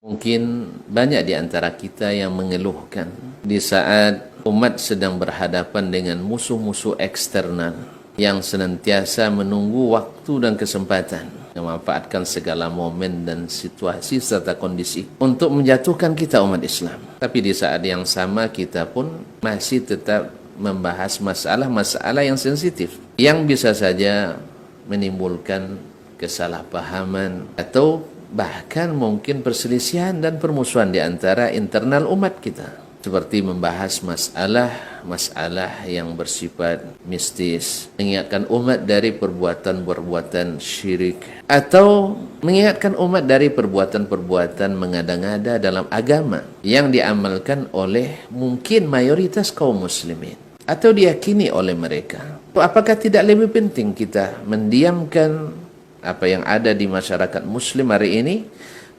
Mungkin banyak di antara kita yang mengeluhkan di saat umat sedang berhadapan dengan musuh-musuh eksternal yang senantiasa menunggu waktu dan kesempatan, memanfaatkan segala momen dan situasi serta kondisi untuk menjatuhkan kita umat Islam. Tapi di saat yang sama kita pun masih tetap membahas masalah-masalah yang sensitif yang bisa saja menimbulkan kesalahpahaman atau bahkan mungkin perselisihan dan permusuhan di antara internal umat kita, seperti membahas masalah yang bersifat mistis, mengingatkan umat dari perbuatan-perbuatan syirik, atau mengingatkan umat dari perbuatan-perbuatan mengada-ngada dalam agama yang diamalkan oleh mungkin mayoritas kaum muslimin atau diyakini oleh mereka. Apakah tidak lebih penting kita mendiamkan apa yang ada di masyarakat muslim hari ini,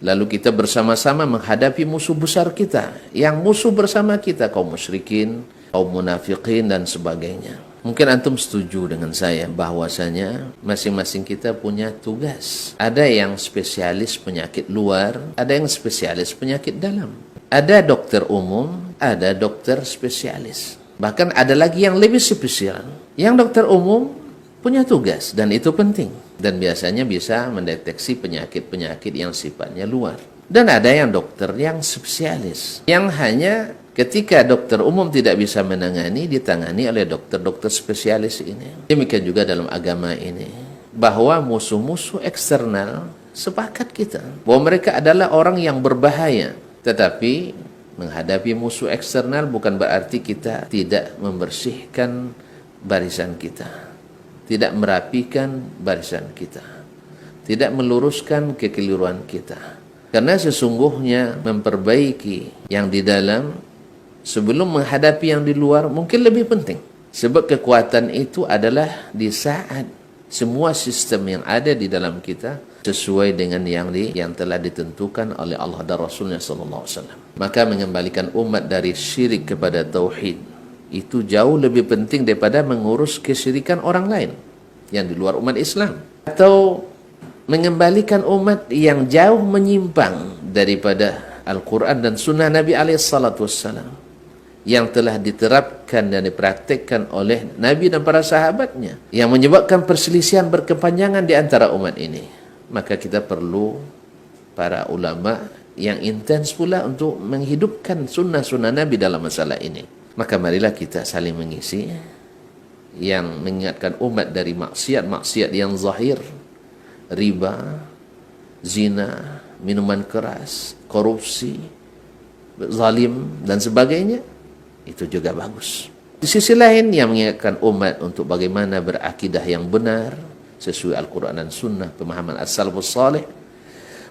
lalu kita bersama-sama menghadapi musuh besar kita, yang musuh bersama kita kaum musyrikin, kaum munafikin dan sebagainya? Mungkin antum setuju dengan saya bahwasanya masing-masing kita punya tugas. Ada yang spesialis penyakit luar, ada yang spesialis penyakit dalam. Ada dokter umum, ada dokter spesialis. Bahkan ada lagi yang lebih spesial. Yang dokter umum punya tugas dan itu penting, dan biasanya bisa mendeteksi penyakit-penyakit yang sifatnya luar. Dan ada yang dokter yang spesialis, yang hanya ketika dokter umum tidak bisa menangani, ditangani oleh dokter-dokter spesialis ini. Demikian juga dalam agama ini, bahwa musuh-musuh eksternal sepakat kita bahwa mereka adalah orang yang berbahaya. Tetapi menghadapi musuh eksternal bukan berarti kita tidak membersihkan barisan kita, tidak merapikan barisan kita, tidak meluruskan kekeliruan kita. Karena sesungguhnya memperbaiki yang di dalam sebelum menghadapi yang di luar mungkin lebih penting. Sebab kekuatan itu adalah di saat semua sistem yang ada di dalam kita sesuai dengan yang telah ditentukan oleh Allah dan Rasulnya SAW. Maka mengembalikan umat dari syirik kepada tauhid itu jauh lebih penting daripada mengurus kesyirikan orang lain yang di luar umat Islam, atau mengembalikan umat yang jauh menyimpang daripada Al-Quran dan Sunnah Nabi SAW yang telah diterapkan dan dipraktikkan oleh Nabi dan para sahabatnya, yang menyebabkan perselisihan berkepanjangan di antara umat ini. Maka kita perlu para ulama yang intens pula untuk menghidupkan sunnah-sunnah Nabi dalam masalah ini. Maka marilah kita saling mengisi, yang mengingatkan umat dari maksiat-maksiat yang zahir, riba, zina, minuman keras, korupsi, zalim dan sebagainya. Itu juga bagus. Di sisi lain, yang mengingatkan umat untuk bagaimana berakidah yang benar sesuai Al-Quran dan Sunnah, pemahaman as-salafus salih.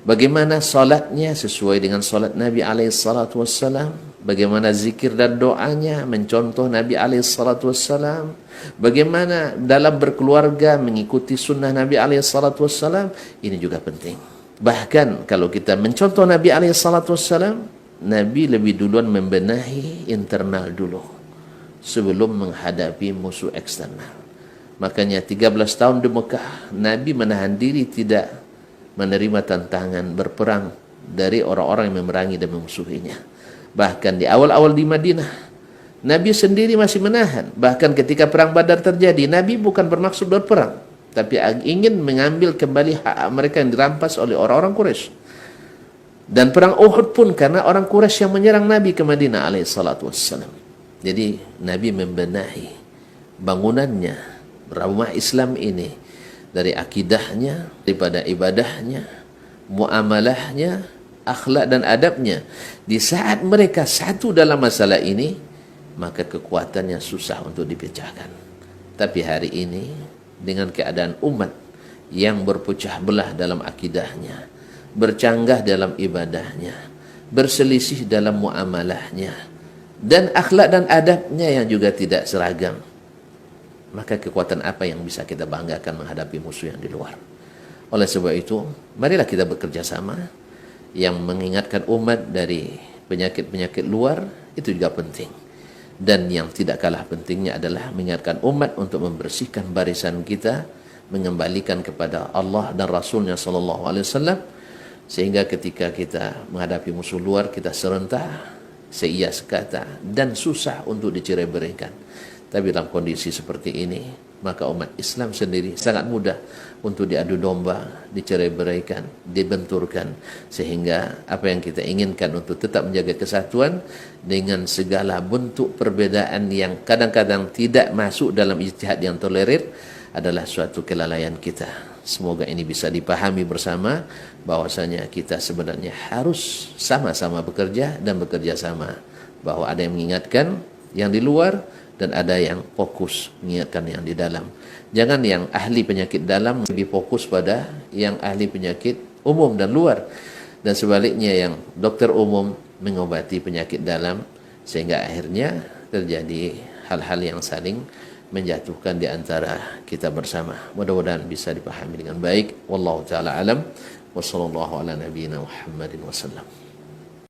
Bagaimana salatnya sesuai dengan salat Nabi SAW, bagaimana zikir dan doanya mencontoh Nabi SAW, bagaimana dalam berkeluarga mengikuti sunnah Nabi SAW, ini juga penting. Bahkan kalau kita mencontoh Nabi SAW, Nabi lebih duluan membenahi internal dulu sebelum menghadapi musuh eksternal. Makanya 13 tahun di Mekah, Nabi menahan diri tidak menerima tantangan berperang dari orang-orang yang memerangi dan memusuhinya. Bahkan di awal-awal di Madinah, Nabi sendiri masih menahan. Bahkan ketika perang Badar terjadi, Nabi bukan bermaksud berperang, tapi ingin mengambil kembali hak mereka yang dirampas oleh orang-orang Quraisy. Dan perang Uhud pun karena orang Quraisy yang menyerang Nabi ke Madinah alaihissalam. Jadi Nabi membenahi bangunannya, rumah Islam ini, dari akidahnya, daripada ibadahnya, muamalahnya, akhlak dan adabnya. Di saat mereka satu dalam masalah ini, maka kekuatannya susah untuk dipecahkan. Tapi hari ini, dengan keadaan umat yang berpecah belah dalam akidahnya, bercanggah dalam ibadahnya, berselisih dalam muamalahnya, dan akhlak dan adabnya yang juga tidak seragam, maka kekuatan apa yang bisa kita banggakan menghadapi musuh yang di luar? Oleh sebab itu, marilah kita bekerja sama, yang mengingatkan umat dari penyakit-penyakit luar, itu juga penting. Dan yang tidak kalah pentingnya adalah mengingatkan umat untuk membersihkan barisan kita, mengembalikan kepada Allah dan Rasulnya SAW, Sehingga ketika kita menghadapi musuh luar, kita serentak, seia sekata, dan susah untuk dicerai-beraikan. Tapi dalam kondisi seperti ini, maka umat Islam sendiri sangat mudah untuk diadu domba, dicerai-beraikan, dibenturkan, sehingga apa yang kita inginkan untuk tetap menjaga kesatuan dengan segala bentuk perbedaan yang kadang-kadang tidak masuk dalam ijtihad yang tolerir adalah suatu kelalaian kita. Semoga ini bisa dipahami bersama bahwasanya kita sebenarnya harus sama-sama bekerja dan bekerja sama, bahwa ada yang mengingatkan yang di luar dan ada yang fokus mengingatkan yang di dalam. Jangan yang ahli penyakit dalam lebih fokus pada yang ahli penyakit umum dan luar, dan sebaliknya yang dokter umum mengobati penyakit dalam, sehingga akhirnya terjadi hal-hal yang saling menjatuhkan di antara kita bersama. Mudah-mudahan bisa dipahami dengan baik. Wallahu taala alam. Wassallallahu ala nabiyyina Muhammadin wasallam.